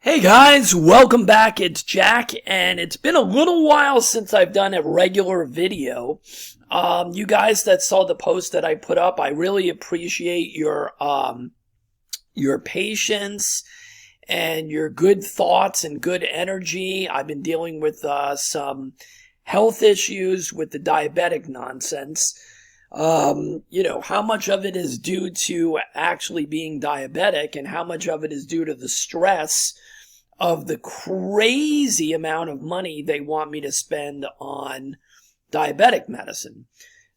Hey guys, welcome back. It's Jack, and it's been a little while since I've done a regular video. You guys that saw the post that I put up, I really appreciate your patience and your good thoughts and good energy. I've been dealing with some health issues with the diabetic nonsense. How much of it is due to actually being diabetic and how much of it is due to the stress of the crazy amount of money they want me to spend on diabetic medicine.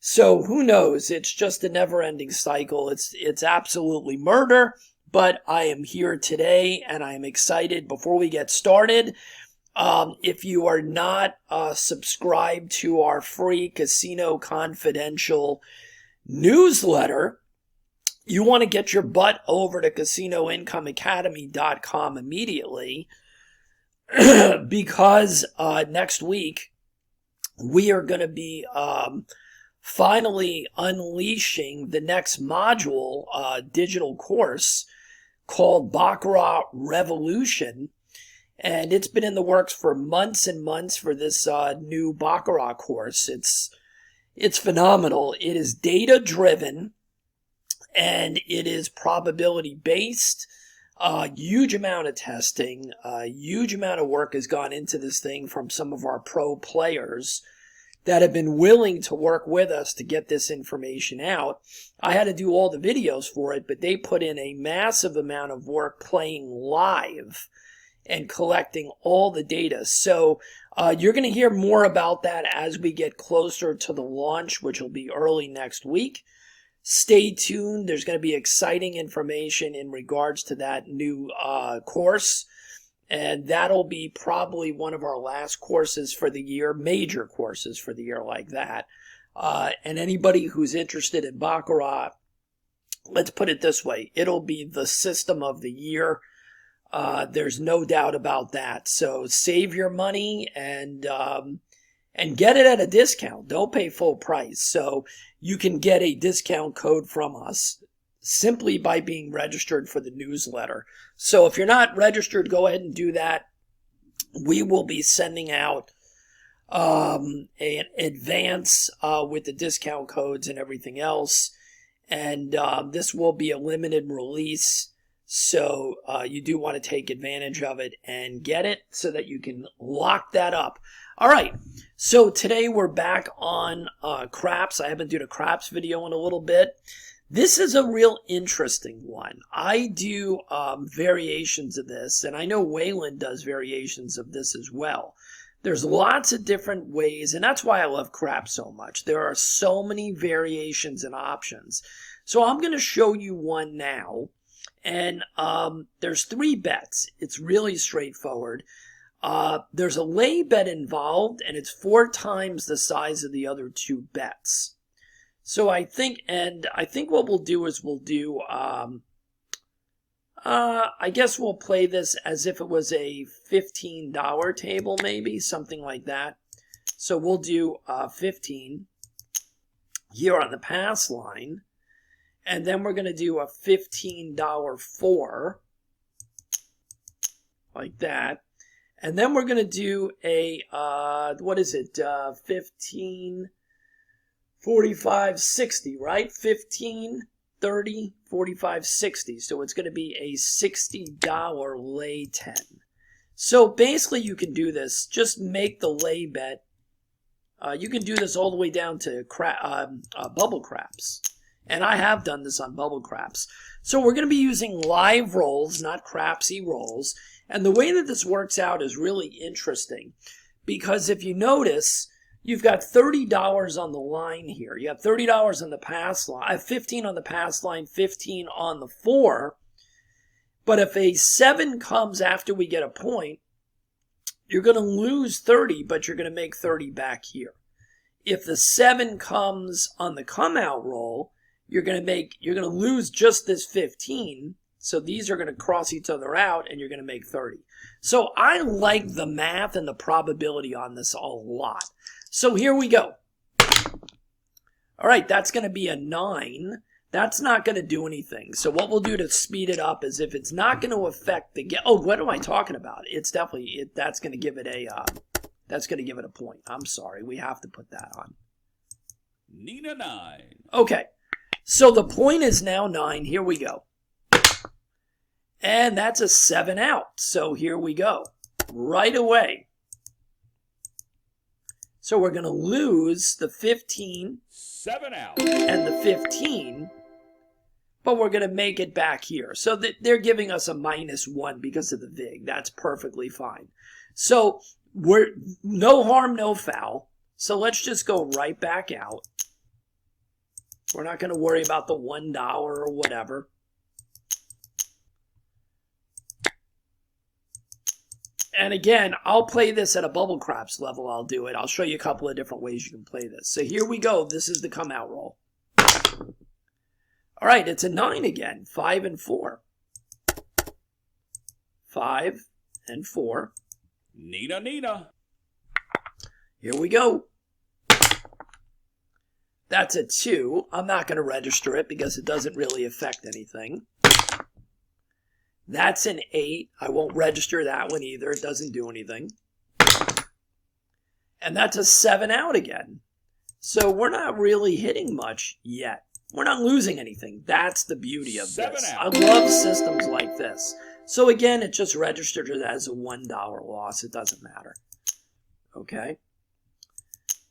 So who knows? It's just a never-ending cycle. It's absolutely murder, but I am here today and I am excited. Before we get started, if you are not subscribed to our free Casino Confidential newsletter, you want to get your butt over to CasinoIncomeAcademy.com immediately because next week we are going to be finally unleashing the next module digital course called Baccarat Revolution. And it's been in the works for months and months for this new Baccarat course. It's phenomenal. It is data-driven. And it is probability based. Huge amount of testing, huge amount of work has gone into this thing from some of our pro players that have been willing to work with us to get this information out. I had to do all the videos for it, but they put in a massive amount of work playing live and collecting all the data. So you're going to hear more about that as we get closer to the launch, which will be early next week. Stay tuned. There's going to be exciting information in regards to that new course. And that'll be probably one of our last courses for the year, major courses for the year like that. And anybody who's interested in Baccarat, let's put it this way, it'll be the system of the year. There's no doubt about that. So save your money and get it at a discount. Don't pay full price. So you can get a discount code from us simply by being registered for the newsletter. So if you're not registered, go ahead and do that. We will be sending out an advance with the discount codes and everything else. And this will be a limited release. So you do want to take advantage of it and get it so that you can lock that up. All right, so today we're back on craps. I haven't done a craps video in a little bit. This is a real interesting one. I do variations of this, and I know Wayland does variations of this as well. There's lots of different ways, and that's why I love craps so much. There are so many variations and options. So I'm going to show you one now, and there's 3 bets. It's really straightforward. There's a lay bet involved, and it's 4 times the size of the other 2 bets. So I think what we'll do is I guess we'll play this as if it was a $15 table, maybe, something like that. So we'll do 15 here on the pass line, and then we're going to do a $15 4, like that. And then we're going to do a, 15, 45, 60, right? 15, 30, 45, 60. So it's going to be a $60 lay 10. So basically you can do this. Just make the lay bet. You can do this all the way down to bubble craps. And I have done this on bubble craps. So we're going to be using live rolls, not crapsy rolls. And the way that this works out is really interesting because if you notice, you've got $30 on the line here. You have $30 on the pass line, 15 on the pass line, 15 on the 4. But if a 7 comes after we get a point, you're going to lose 30, but you're going to make 30 back here. If the 7 comes on the come out roll, you're going to lose just this 15. So these are going to cross each other out and you're going to make 30. So I like the math and the probability on this a lot. So here we go. All right, that's going to be a 9. That's not going to do anything. So what we'll do to speed it up is if it's not going to affect the oh, what am I talking about? It's definitely that's going to give it a point. I'm sorry, we have to put that on. Nina 9. Okay, so the point is now 9. Here we go, and that's a 7 out. So here we go, right away. So we're going to lose the 15, 7 out, and the 15. But we're going to make it back here. So they're giving us a -1 because of the VIG. That's perfectly fine. So we're no harm, no foul. So let's just go right back out. We're not going to worry about the $1 or whatever. And again, I'll play this at a bubble craps level. I'll do it. I'll show you a couple of different ways you can play this. So here we go. This is the come out roll. All right, it's a 9 again. 5 and 4. 5 and 4. Nina. Here we go. That's a 2. I'm not going to register it because it doesn't really affect anything. That's an 8. I won't register that one either. It doesn't do anything. And that's a 7 out again. So we're not really hitting much yet. We're not losing anything. That's the beauty of this. I love systems like this. So again, it just registered it as a $1 loss. It doesn't matter. Okay?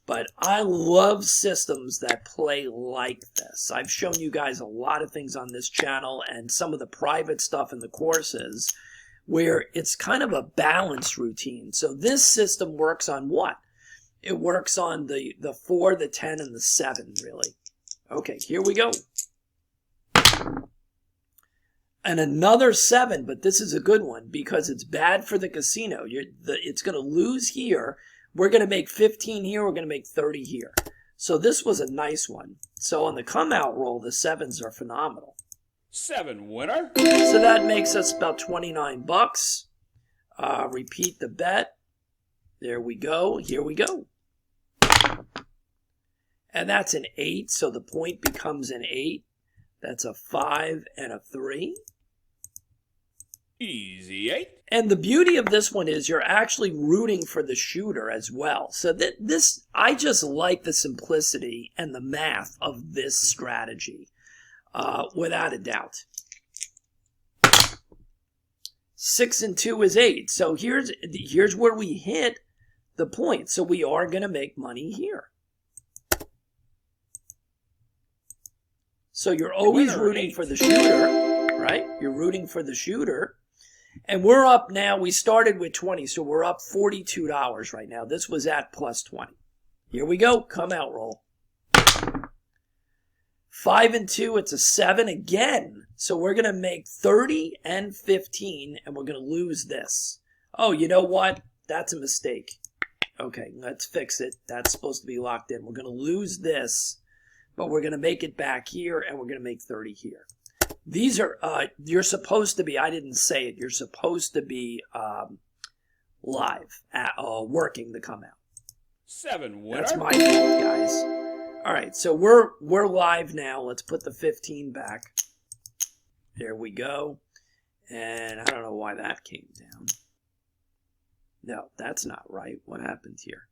But I love systems that play like this. I've shown you guys a lot of things on this channel and some of the private stuff in the courses where it's kind of a balanced routine. So this system works on what? It works on the 4, the 10, and the 7, really. Okay, here we go. And another 7, but this is a good one because it's bad for the casino. It's going to lose here. We're going to make 15 here. We're going to make 30 here. So this was a nice one. So on the come out roll, the 7s are phenomenal. 7 winner. So that makes us about 29 bucks. Repeat the bet. There we go. Here we go. And that's an 8, so the point becomes an 8. That's a 5 and a 3. Easy 8. And the beauty of this one is you're actually rooting for the shooter as well. So I just like the simplicity and the math of this strategy, without a doubt. 6 and 2 is 8. So here's where we hit the point. So we are going to make money here. So you're always rooting for the shooter, right? You're rooting for the shooter. And we're up now. We started with 20, so we're up $42 right now. This was at plus 20. Here we go. Come out roll. 5 and 2, it's a 7 again. So we're going to make 30 and 15, and we're going to lose this. Oh, you know what? That's a mistake. Okay, let's fix it. That's supposed to be locked in. We're going to lose this. But we're going to make it back here, and we're going to make 30 here. These are, you're supposed to be, I didn't say it, you're supposed to be live, working the come out. 7 winner. That's my fault, guys. All right, so we're live now. Let's put the 15 back. There we go. And I don't know why that came down. No, that's not right. What happened here?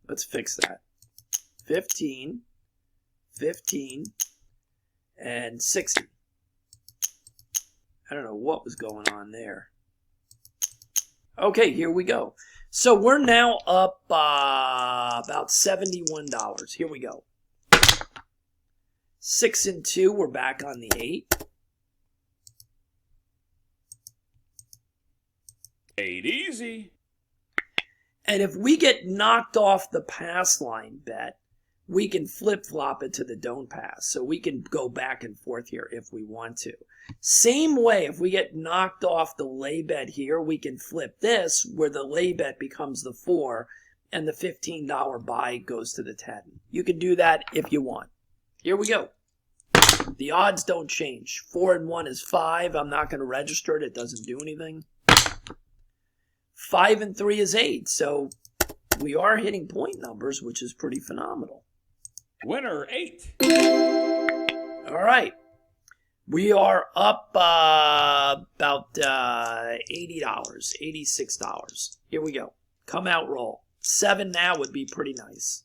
Let's fix that. 15, 15, and 60. I don't know what was going on there. Okay, here we go. So we're now up about $71. Here we go. 6 and 2, we're back on the 8. 8 easy. And if we get knocked off the pass line bet, we can flip-flop it to the don't pass. So we can go back and forth here if we want to. Same way, if we get knocked off the lay bet here, we can flip this where the lay bet becomes the 4 and the $15 buy goes to the 10. You can do that if you want. Here we go. The odds don't change. 4 and 1 is 5. I'm not going to register it. It doesn't do anything. 5 and 3 is 8. So we are hitting point numbers, which is pretty phenomenal. Winner 8. All right. We are up about $80, $86. Here we go. Come out roll. 7 now would be pretty nice.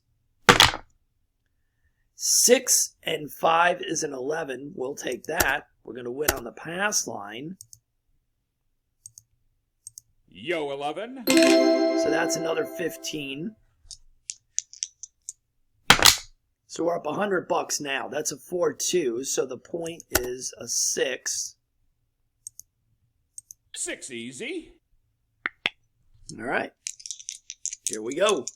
6 and 5 is an 11. We'll take that. We're going to win on the pass line. Yo, 11. So that's another 15. So we're up $100 now. That's a 4-2. So the point is a 6. 6 easy. All right. Here we go.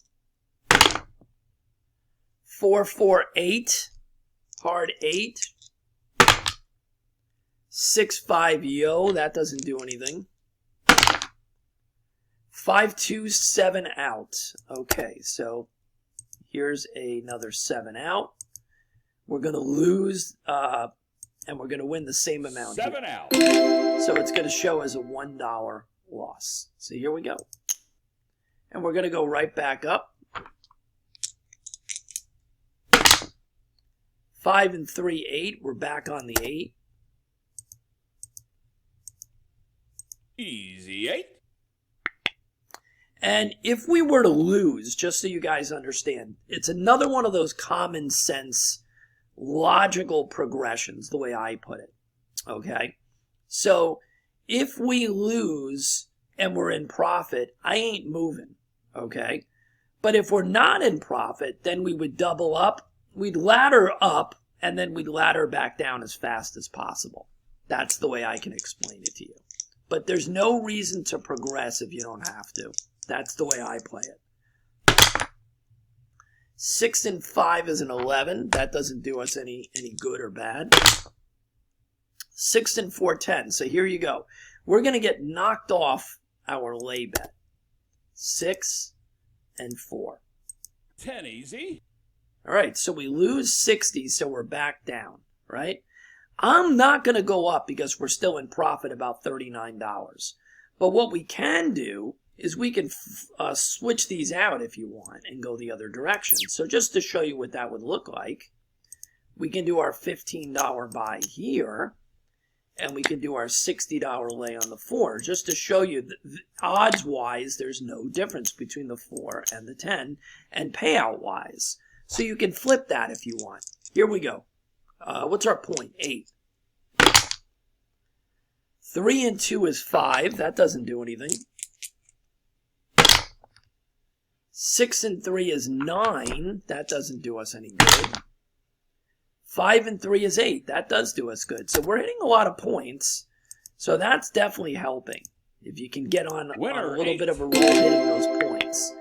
4, 4, 8. Hard 8. 6, 5, yo. That doesn't do anything. 5, 2, 7 out. Okay, so here's another 7 out. We're going to lose, and we're going to win the same amount. 7 out. So it's going to show as a $1 loss. So here we go. And we're going to go right back up. 5 and 3, 8. We're back on the 8. Easy 8. And if we were to lose, just so you guys understand, it's another one of those common sense, logical progressions, the way I put it. Okay? So if we lose and we're in profit, I ain't moving. Okay? But if we're not in profit, then we would double up. We'd ladder up, and then we'd ladder back down as fast as possible. That's the way I can explain it to you. But there's no reason to progress if you don't have to. That's the way I play it. 6 and 5 is an 11. That doesn't do us any good or bad. 6 and 4, 10. So here you go. We're going to get knocked off our lay bet. 6 and 4. 10 easy. All right, so we lose 60, so we're back down, right? I'm not going to go up because we're still in profit about $39. But what we can do is we can switch these out if you want and go the other direction. So just to show you what that would look like, we can do our $15 buy here, and we can do our $60 lay on the 4, just to show you that odds-wise there's no difference between the 4 and the 10, and payout-wise. So you can flip that if you want. Here we go. What's our point? 8. 3 and 2 is 5. That doesn't do anything. 6 and 3 is 9. That doesn't do us any good. 5 and 3 is 8. That does do us good. So we're hitting a lot of points. So that's definitely helping. If you can get on a little bit of a roll hitting those points.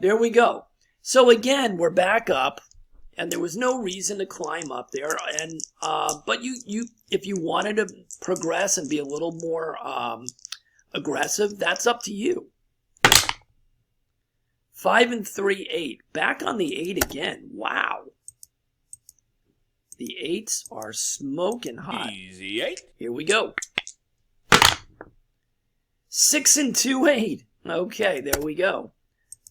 There we go. So again, we're back up. And there was no reason to climb up there. And but you if you wanted to progress and be a little more aggressive, that's up to you. 5 and 3, 8. Back on the 8 again. Wow. The 8s are smoking hot. Easy 8. Here we go. 6 and 2, 8. Okay, there we go.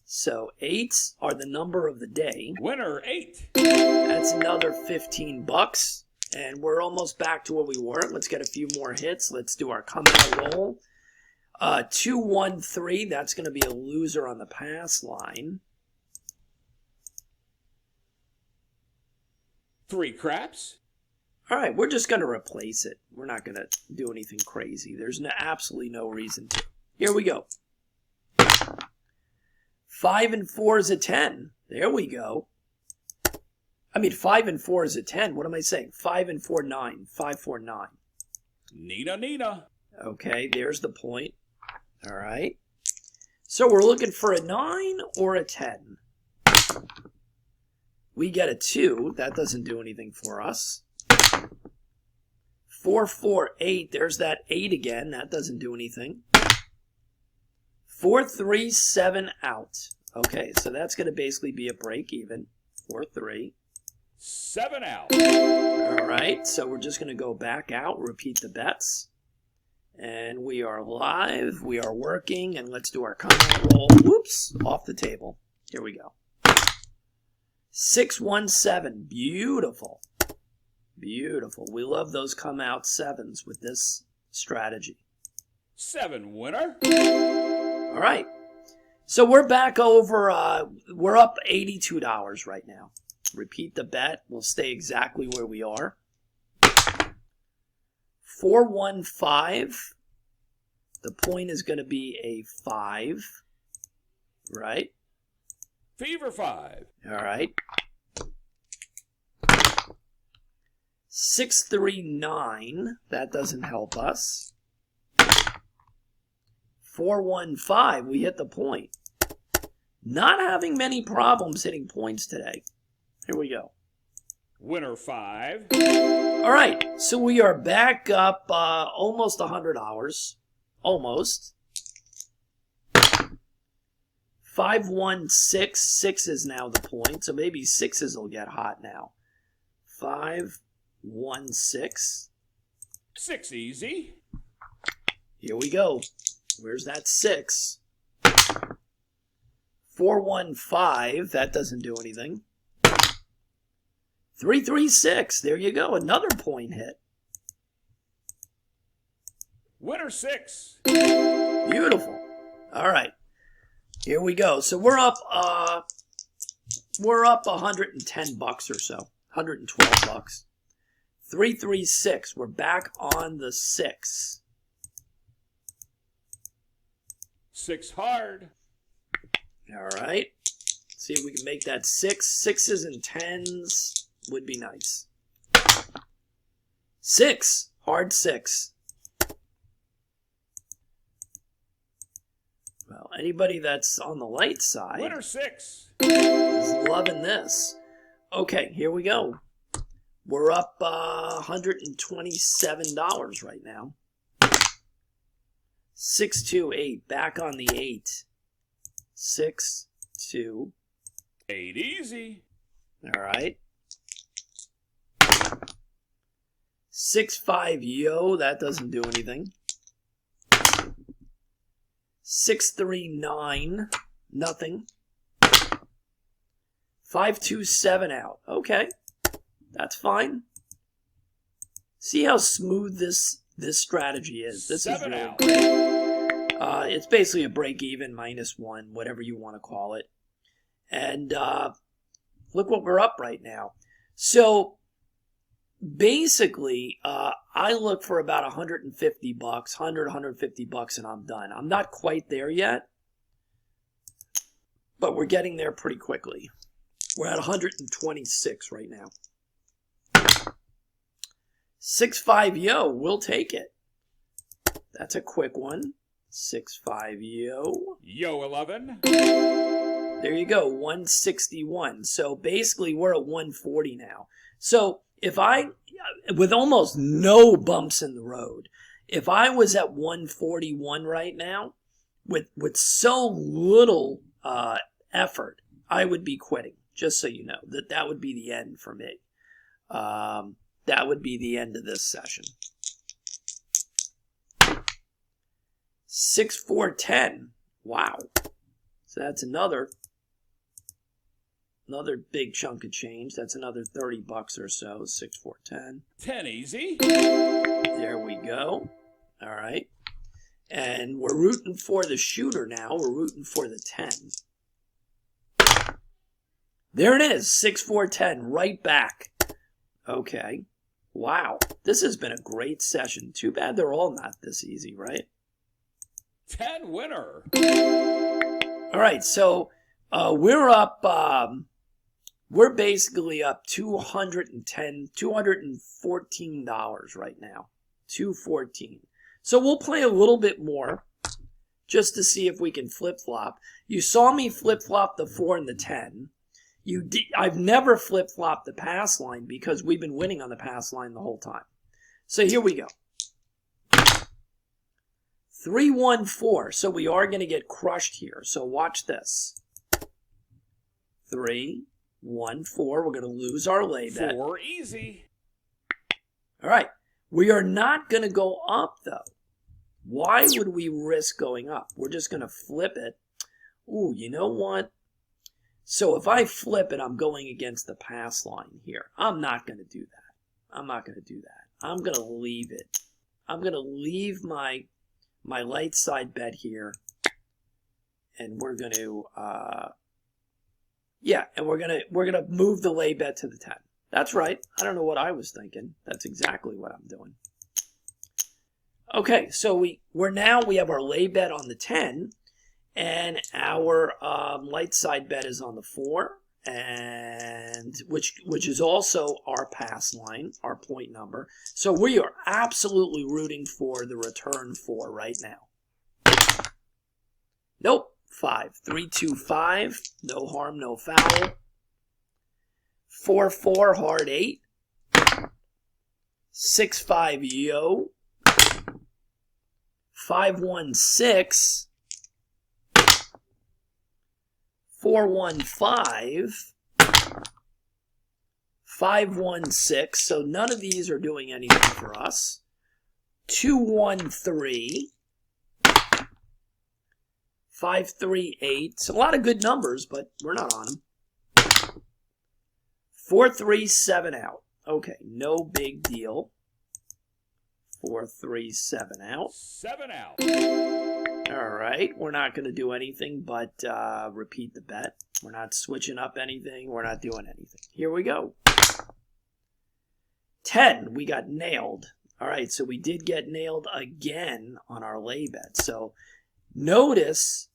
So 8s are the number of the day. Winner 8. That's another $15. And we're almost back to where we were. Let's get a few more hits. Let's do our come out roll. 2, 1, 3. That's going to be a loser on the pass line. 3 craps. All right, we're just going to replace it. We're not going to do anything crazy. There's absolutely no reason to. Here we go. 5 and 4 is a 10. There we go. I mean, 5 and 4 is a 10. What am I saying? 5 and 4, 9. 5, 4, 9. Nina. Okay, there's the point. All right. So we're looking for a 9 or a 10. We get a 2. That doesn't do anything for us. 4, 4, 8. There's that 8 again. That doesn't do anything. 4, 3, 7 out. Okay, so that's going to basically be a break even. 4, 3. 7 out. All right, so we're just going to go back out, repeat the bets. And we are live, we are working, and let's do our come out roll. Whoops, off the table. Here we go. 6, 1, 7. Beautiful. Beautiful. We love those come out sevens with this strategy. 7 winner. All right. So we're back over, we're up $82 right now. Repeat the bet. We'll stay exactly where we are. 415. The point is going to be a 5, right? Fever 5. All right. 639. That doesn't help us. 415. We hit the point. Not having many problems hitting points today. Here we go. Winner 5. All right, so we are back up almost $100. Almost. 516. 6 is now the point, so maybe 6s will get hot now. 516. 6 easy. Here we go. Where's that 6? 415. That doesn't do anything. 336. There you go. Another point hit. Winner 6. Beautiful. All right. Here we go. So we're up $110 or so. $112. 336. We're back on the 6. 6 hard. All right. See if we can make that 6. 6s and 10s would be nice. 6. Hard 6. Well, anybody that's on the light side Winner 6. is loving this. Okay, here we go. We're up $127 right now. 628. Back on the 8. 6, 2. 8 easy. All right. 6-5 yo. That doesn't do anything. 6-3-9. Nothing. 5-2-7 out. Okay. That's fine. See how smooth this strategy is. This is 7 really out. great. It's basically a break even, -1, whatever you want to call it. And look what we're up right now. So basically, I look for about $150, $150, and I'm done. I'm not quite there yet, but we're getting there pretty quickly. We're at 126 right now. 6-5 yo, we'll take it. That's a quick one. 6-5 yo. Yo 11. There you go, 161. So basically we're at 140 now. So if I, with almost no bumps in the road, if I was at 141 right now, with so little effort, I would be quitting. Just so you know, that would be the end for me. That would be the end of this session. 6-4-10. Wow. So that's another big chunk of change. That's another $30 or so. 6-4-10. 10 easy. There we go. All right. And we're rooting for the shooter now. We're rooting for the 10. There it is. 6-4-10. Right back. Okay. Wow. This has been a great session. Too bad they're all not this easy, right? 10 winner. All right. So we're up. We're basically up $214 right now. $214. So we'll play a little bit more just to see if we can flip-flop. You saw me flip-flop the 4 and the 10. I've never flip-flopped the pass line because we've been winning on the pass line the whole time. So here we go. 3-1-4. So we are going to get crushed here. So watch this. 3-1-4. We're going to lose our lay bet. 4 easy. All right. We are not going to go up, though. Why would we risk going up? We're just going to flip it. Ooh, you know what? So if I flip it, I'm going against the pass line here. I'm not going to do that. I'm not going to do that. I'm going to leave it. I'm going to leave my light side bet here. And we're going to, and we're going to move the lay bet to the 10. That's right. I don't know what I was thinking. That's exactly what I'm doing. Okay, so we have our lay bet on the 10, and our light side bet is on the 4, and which is also our pass line, our point number. So we are absolutely rooting for the return 4 right now. Nope, 5. 3, 2, 5. No harm, no foul. 4, 4, hard 8. 6, 5, yo. 5, 1, 6. 4, 1, 5. 5, 1, 6. So none of these are doing anything for us. 2, 1, 3. 5, 3, 8. It's a lot of good numbers, but we're not on them. 4, 3, 7 out. Okay, no big deal. 4, 3, 7 out. 7 out. All right, we're not going to do anything but repeat the bet. We're not switching up anything. We're not doing anything. Here we go. 10, we got nailed. All right, so we did get nailed again on our lay bet. So notice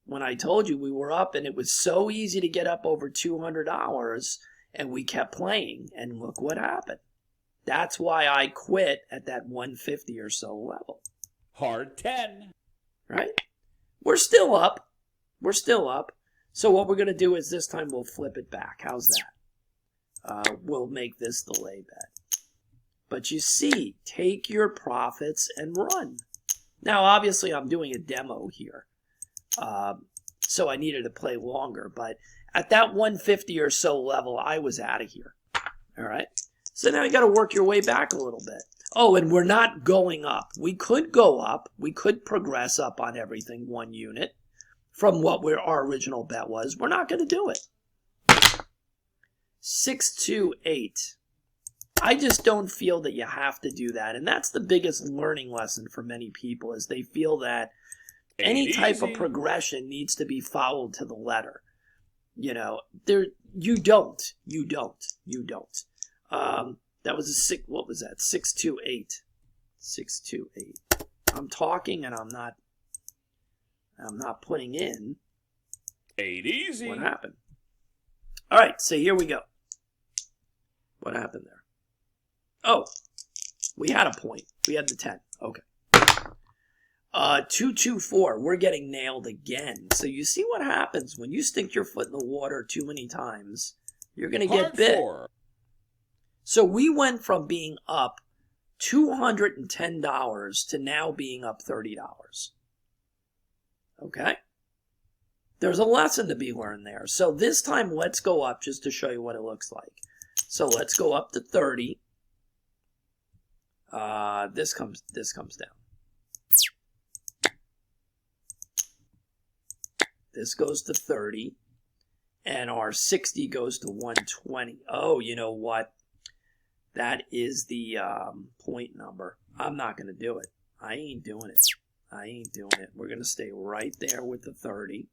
when I told you we were up and it was so easy to get up over $200 and we kept playing, and look what happened. That's why I quit at that 150 or so level. Hard 10. Right? We're still up. We're still up. So what we're going to do is this time we'll flip it back. How's that? We'll make this the lay bet. But you see, take your profits and run. Now, obviously, I'm doing a demo here. So I needed to play longer. But at that 150 or so level, I was out of here. All right? So now you got to work your way back a little bit. Oh, and we're not going up. We could go up. We could progress up on everything 1 unit from what our original bet was. We're not going to do it. 6, 2, 8. I just don't feel that you have to do that. And that's the biggest learning lesson for many people, is they feel that any type of progression needs to be followed to the letter. You know, you don't. That was a 6, what was that? 6, 2, 8. 6, 2, 8. I'm talking and I'm not putting in. 8 easy. What happened? All right, so here we go. What happened there? Oh, we had a point. We had the 10. Okay. 2, 2, 4. We're getting nailed again. So you see what happens when you stick your foot in the water too many times. You're going to get bit. 4. So we went from being up $210 to now being up $30. Okay? There's a lesson to be learned there. So this time, let's go up just to show you what it looks like. So let's go up to 30. This comes down. This goes to 30. And our 60 goes to 120. Oh, you know what? That is the point number. I'm not going to do it. I ain't doing it. We're going to stay right there with the 30.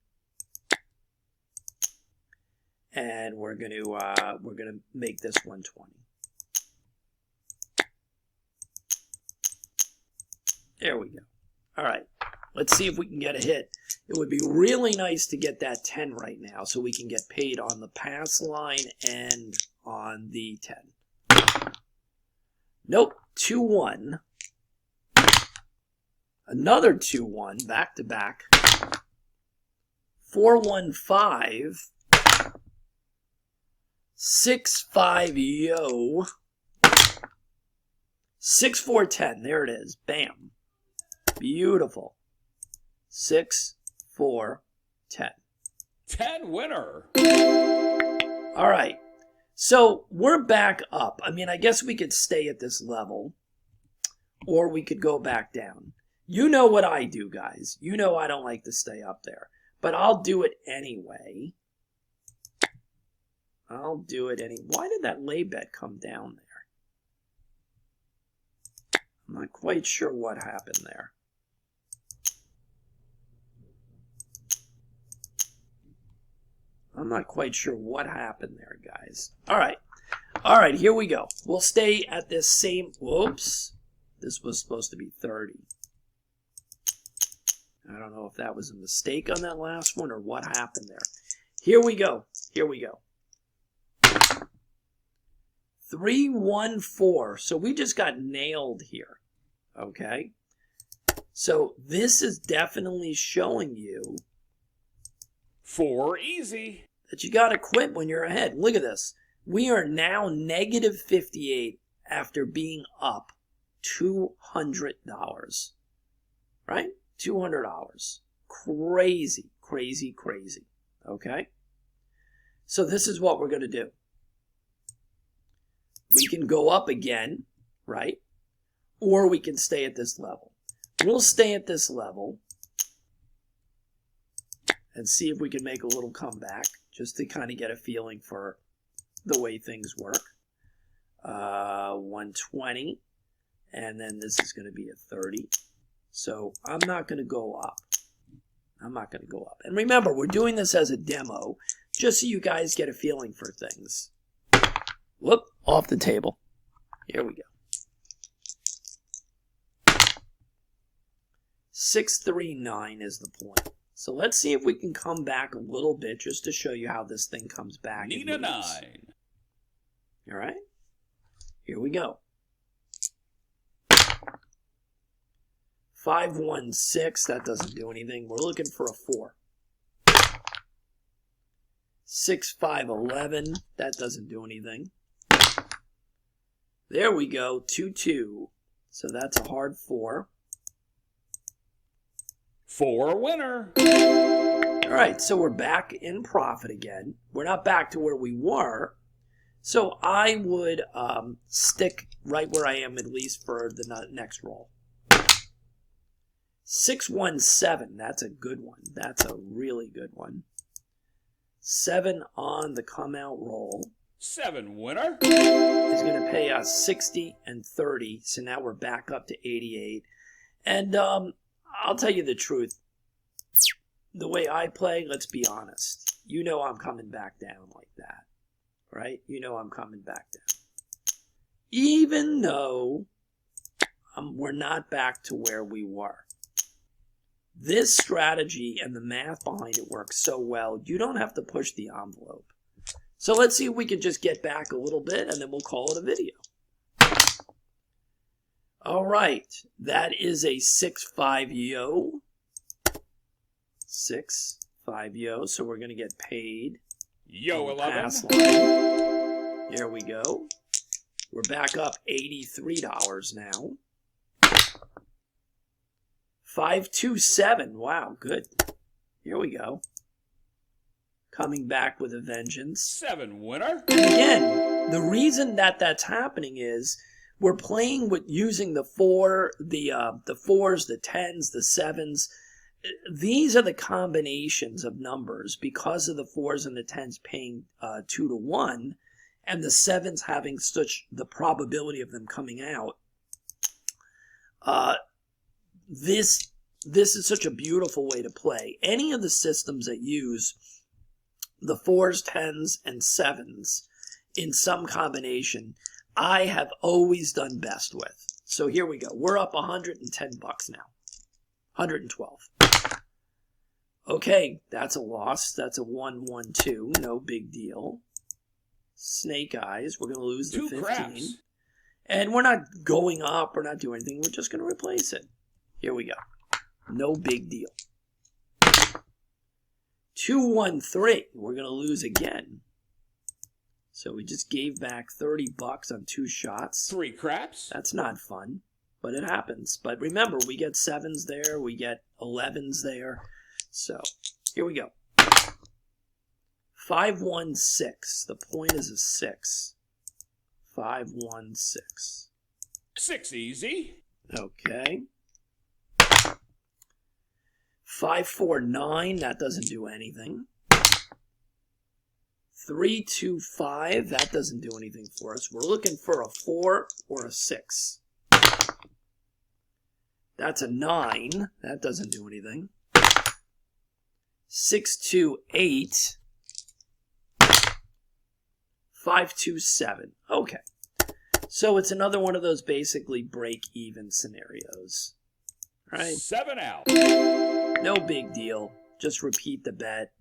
And we're going to make this 120. There we go. All right. Let's see if we can get a hit. It would be really nice to get that 10 right now so we can get paid on the pass line and on the 10. Nope, 2-1. Another 2-1, back to back. 4-1-5. 6-5, yo. 6-4-10, there it is, bam. Beautiful. 6-4-10. 10 winner. All right. So we're back up. I mean, I guess we could stay at this level, or we could go back down. You know what I do, guys. You know I don't like to stay up there, but I'll do it anyway. Why did that lay bet come down there? I'm not quite sure what happened there. I'm not quite sure what happened there, guys. All right, here we go. We'll stay at this same, whoops. This was supposed to be 30. I don't know if that was a mistake on that last one or what happened there. Here we go. 314. So we just got nailed here. Okay. So this is definitely showing you 4 easy. that you got to quit when you're ahead. Look at this. We are now negative 58 after being up $200. Right? $200. Crazy, crazy, crazy. Okay? So this is what we're going to do. We can go up again, right? Or we can stay at this level. We'll stay at this level and see if we can make a little comeback just to kind of get a feeling for the way things work. 120, and then this is going to be a 30. So I'm not going to go up. And remember, we're doing this as a demo just so you guys get a feeling for things. Whoop, off the table. Here we go. 639 is the point. So let's see if we can come back a little bit just to show you how this thing comes back. Need a 9. All right. Here we go. 516, that doesn't do anything. We're looking for a 4. 6511, that doesn't do anything. There we go, 22. So that's a hard 4. 4 winner. All right, so we're back in profit again. We're not back to where we were. So I would stick right where I am at least for the next roll. 617, that's a good one. That's a really good one. 7 on the come out roll. 7 winner. Is going to pay us 60 and 30. So now we're back up to 88. And I'll tell you the truth. The way I play, let's be honest. You know I'm coming back down like that. Right? You know I'm coming back down. Even though we're not back to where we were. This strategy and the math behind it works so well, you don't have to push the envelope. So let's see if we can just get back a little bit, and then we'll call it a video. All right, that is a 6-5 yo. 6-5 yo, so we're going to get paid. Yo, 11. There we go. We're back up $83 now. 527. Wow, good. Here we go. Coming back with a vengeance. 7 winner. And again, the reason that that's happening is we're playing with using the 4, the 4s, the 10s, the 7s. These are the combinations of numbers because of the 4s and the 10s paying 2 to 1, and the 7s having such the probability of them coming out. This is such a beautiful way to play. Any of the systems that use the 4s, 10s, and 7s in some combination, I have always done best with. So here we go. We're up $110 now. 112. Okay, that's a loss. That's a 1-1-2. No big deal. Snake eyes. We're going to lose the 15. Craps. And we're not going up. We're not doing anything. We're just going to replace it. Here we go. No big deal. 2-1-3. We're going to lose again. So we just gave back $30 on 2 shots. 3 craps. That's not fun, but it happens. But remember, we get 7s there. We get 11s there. So here we go. 5-1-6. The point is a 6. 5-1-6. 6 easy. Okay. 5-4-9, that doesn't do anything. 3-2-5, that doesn't do anything for us. We're looking for a 4 or a 6. That's a 9. That doesn't do anything. 6, 2, 8. 5, 2, 7. Okay. So it's another one of those basically break-even scenarios. Right? 7 out. No big deal. Just repeat the bet.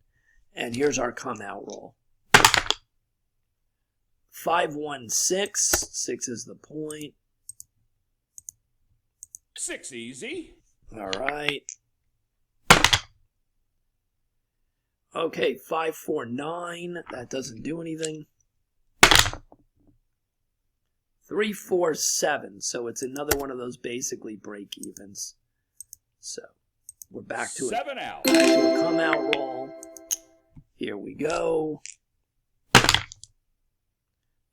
And here's our come-out roll. 5, 1, 6. 6 is the point. 6 easy. All right. Okay, 5, 4, 9. That doesn't do anything. 3, 4, 7. So it's another one of those basically break-evens. So we're back to 7 out. Back to a come-out roll. Here we go.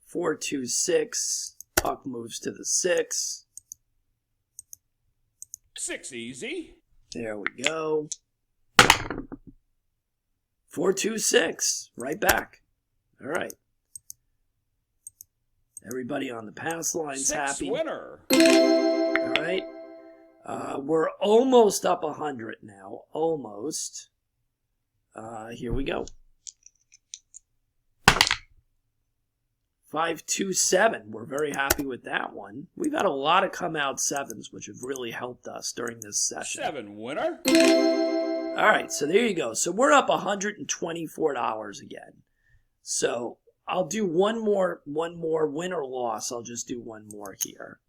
4, 2, 6. Puck moves to the 6. 6 easy. There we go. 4, 2, 6. Right back. All right. Everybody on the pass line's 6 happy. winner. All right. We're almost up 100 now. Almost. Here we go. 5, 2, 7. We're very happy with that one. We've had a lot of come-out 7s, which have really helped us during this session. 7 winner. All right, so there you go. So we're up $124 again. So I'll do one more win or loss. I'll just do one more here.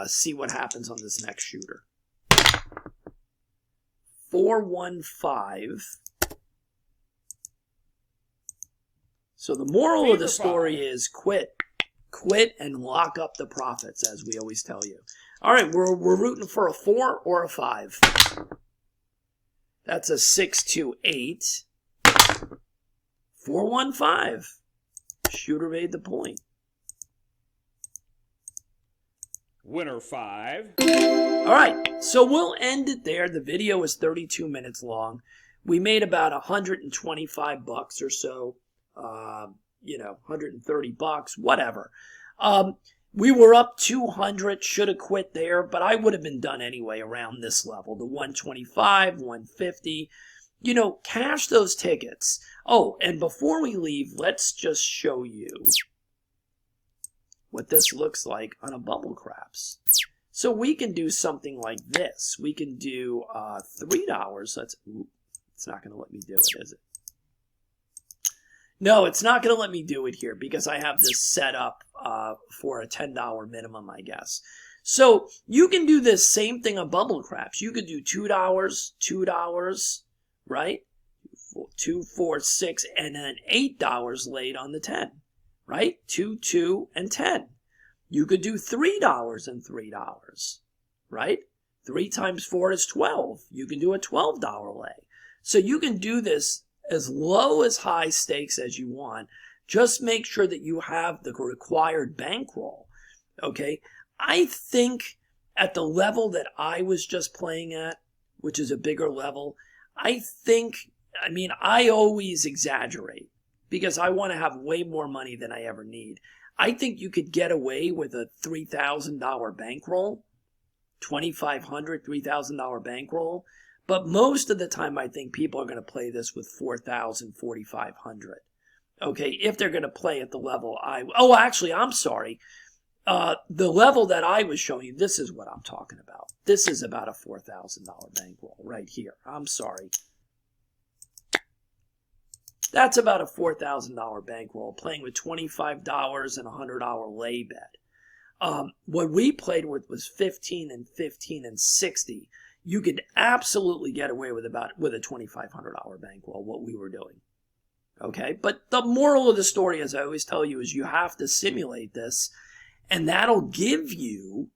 See what happens on this next shooter. 4, 1, 5. So the moral of the story is quit and lock up the profits, as we always tell you. All right, we're rooting for a 4 or a 5. That's a 6, 2, 8. 4, 1, 5. Shooter made the point. Winner 5. All right, so we'll end it there. The video is 32 minutes long. We made about $125 or so. 130 bucks, whatever. We were up 200, should have quit there, but I would have been done anyway around this level, the 125, 150. Cash those tickets. Oh, and before we leave, let's just show you what this looks like on a Bubble Craps. So we can do something like this. We can do $3. It's not going to let me do it, is it? No, it's not going to let me do it here because I have this set up for a $10 minimum, I guess. So you can do this same thing on Bubble Craps. You could do $2, $2, right? 2, 4, 6, and then $8 laid on the 10, right? 2, 2, and 10. You could do $3 and $3, right? 3 times 4 is 12. You can do a $12 lay. So you can do this as low as high stakes as you want. Just make sure that you have the required bankroll. Okay? I think at the level that I was just playing at, which is a bigger level, I always exaggerate because I want to have way more money than I ever need. I think you could get away with a $3,000 bankroll, $2,500, $3,000 bankroll. But most of the time, I think people are going to play this with $4,000, $4,500. Okay, if they're going to play at the level I'm sorry. The level that I was showing you, this is what I'm talking about. This is about a $4,000 bankroll right here. I'm sorry. That's about a $4,000 bankroll, playing with $25 and a $100 lay bet. What we played with was 15 and 15 and 60. You could absolutely get away with a $2,500 bankroll, what we were doing. Okay? But the moral of the story, as I always tell you, is you have to simulate this, and that'll give you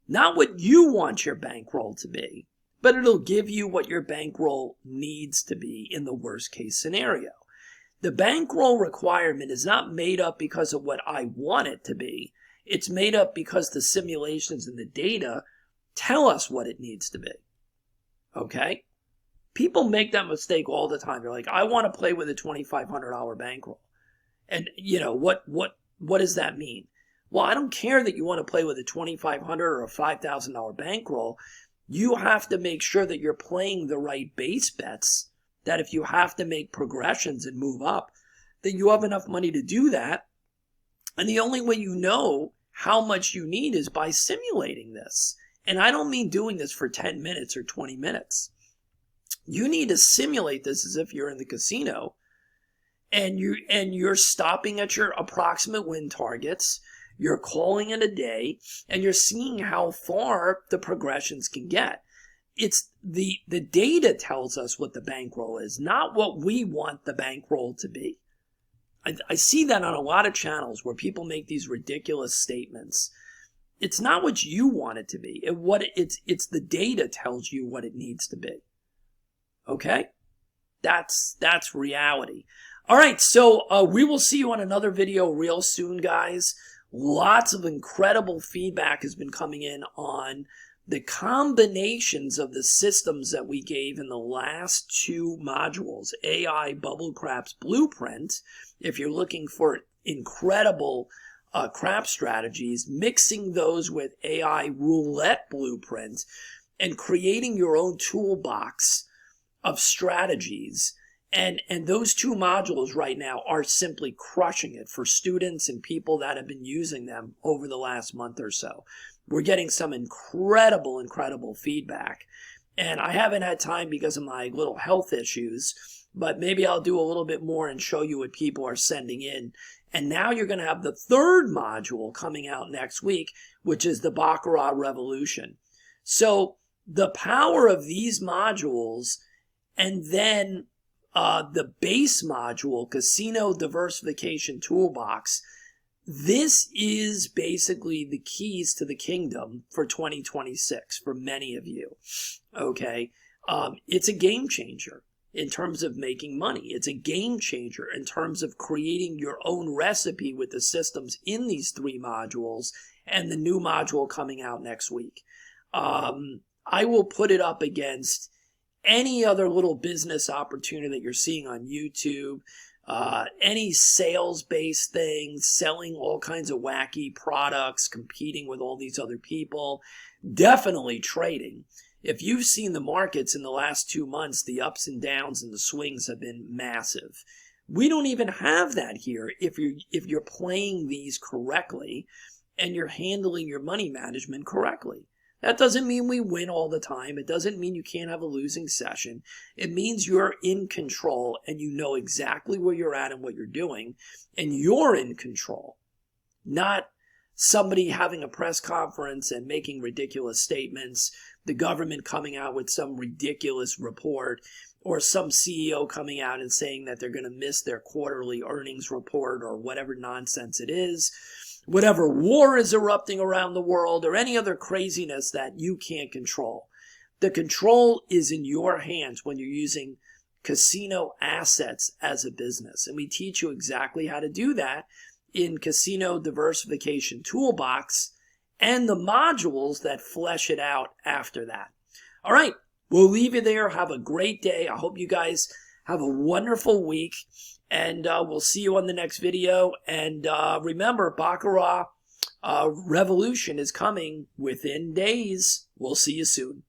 not what you want your bankroll to be, but it'll give you what your bankroll needs to be in the worst case scenario. The bankroll requirement is not made up because of what I want it to be. It's made up because the simulations and the data tell us what it needs to be. Okay? People make that mistake all the time. They're like, I want to play with a $2,500 bankroll. And, what does that mean? Well, I don't care that you want to play with a $2,500 or a $5,000 bankroll. You have to make sure that you're playing the right base bets, that if you have to make progressions and move up, that you have enough money to do that. And the only way you know how much you need is by simulating this. And I don't mean doing this for 10 minutes or 20 minutes. You need to simulate this as if you're in the casino and you're stopping at your approximate win targets. You're calling it a day and you're seeing how far the progressions can get. It's the data tells us what the bankroll is, not what we want the bankroll to be. I see that on a lot of channels where people make these ridiculous statements. It's not what you want it to be. It's the data tells you what it needs to be. Okay? That's reality. All right, so we will see you on another video real soon, guys. Lots of incredible feedback has been coming in on the combinations of the systems that we gave in the last two modules, AI Bubble Craps Blueprint. If you're looking for incredible crap strategies, mixing those with AI Roulette Blueprint and creating your own toolbox of strategies. And those two modules right now are simply crushing it for students and people that have been using them over the last month or so. We're getting some incredible feedback. And I haven't had time because of my little health issues, but maybe I'll do a little bit more and show you what people are sending in. And now you're going to have the third module coming out next week, which is the Baccarat Revolution. So the power of these modules and then the base module, Casino Diversification Toolbox, this is basically the keys to the kingdom for 2026 for many of you. Okay. It's a game changer in terms of making money. It's a game changer in terms of creating your own recipe with the systems in these three modules and the new module coming out next week. I will put it up against any other little business opportunity that you're seeing on YouTube, any sales-based thing, selling all kinds of wacky products, competing with all these other people, definitely trading. If you've seen the markets in the last 2 months, the ups and downs and the swings have been massive. We don't even have that here if you're playing these correctly and you're handling your money management correctly. That doesn't mean we win all the time. It doesn't mean you can't have a losing session. It means you're in control and you know exactly where you're at and what you're doing, and you're in control, not somebody having a press conference and making ridiculous statements, the government coming out with some ridiculous report, or some CEO coming out and saying that they're going to miss their quarterly earnings report or whatever nonsense it is. Whatever war is erupting around the world or any other craziness that you can't control. The control is in your hands when you're using casino assets as a business. And we teach you exactly how to do that in Casino Diversification Toolbox and the modules that flesh it out after that. All right, we'll leave you there. Have a great day. I hope you guys have a wonderful week. And we'll see you on the next video. And remember, Baccarat Revolution is coming within days. We'll see you soon.